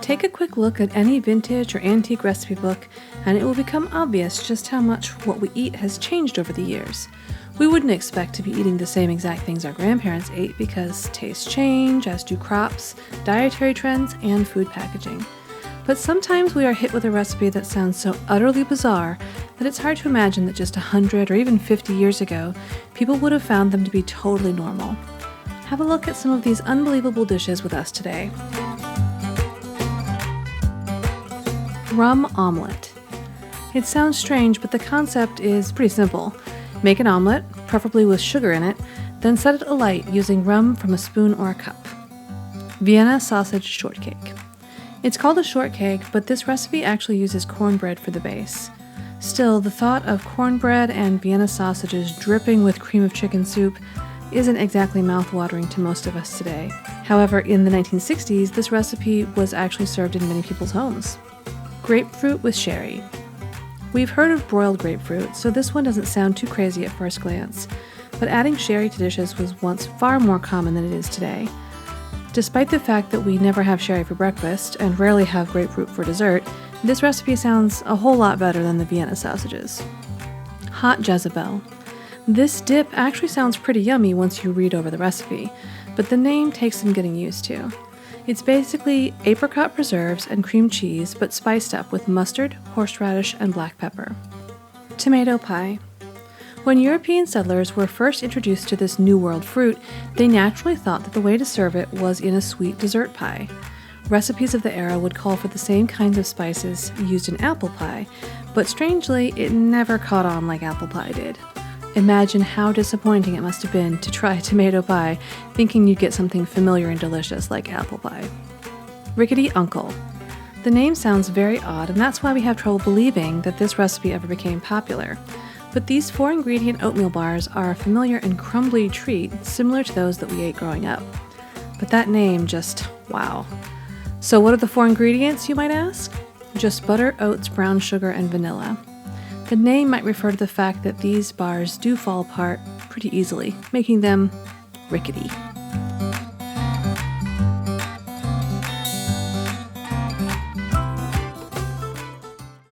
Take a quick look at any vintage or antique recipe book, and it will become obvious just how much what we eat has changed over the years. We wouldn't expect to be eating the same exact things our grandparents ate because tastes change, as do crops, dietary trends, and food packaging. But sometimes we are hit with a recipe that sounds so utterly bizarre that it's hard to imagine that just 100 or even 50 years ago, people would have found them to be totally normal. Have a look at some of these unbelievable dishes with us today. Rum Omelette. It sounds strange, but the concept is pretty simple. Make an omelette, preferably with sugar in it, then set it alight using rum from a spoon or a cup. Vienna sausage shortcake. It's called a shortcake, but this recipe actually uses cornbread for the base. Still, the thought of cornbread and Vienna sausages dripping with cream of chicken soup isn't exactly mouth-watering to most of us today. However, in the 1960s, this recipe was actually served in many people's homes. Grapefruit with sherry. We've heard of broiled grapefruit, so this one doesn't sound too crazy at first glance, but adding sherry to dishes was once far more common than it is today. Despite the fact that we never have sherry for breakfast and rarely have grapefruit for dessert, this recipe sounds a whole lot better than the Vienna sausages. Hot Jezebel. This dip actually sounds pretty yummy once you read over the recipe, but the name takes some getting used to. It's basically apricot preserves and cream cheese, but spiced up with mustard, horseradish, and black pepper. Tomato pie. When European settlers were first introduced to this New World fruit, they naturally thought that the way to serve it was in a sweet dessert pie. Recipes of the era would call for the same kinds of spices used in apple pie, but strangely, it never caught on like apple pie did. Imagine how disappointing it must have been to try tomato pie thinking you'd get something familiar and delicious like apple pie. Rickety Uncle. The name sounds very odd, and that's why we have trouble believing that this recipe ever became popular. But these 4-ingredient oatmeal bars are a familiar and crumbly treat similar to those that we ate growing up. But that name just, wow. So what are the 4 ingredients, you might ask? Just butter, oats, brown sugar, and vanilla. The name might refer to the fact that these bars do fall apart pretty easily, making them rickety.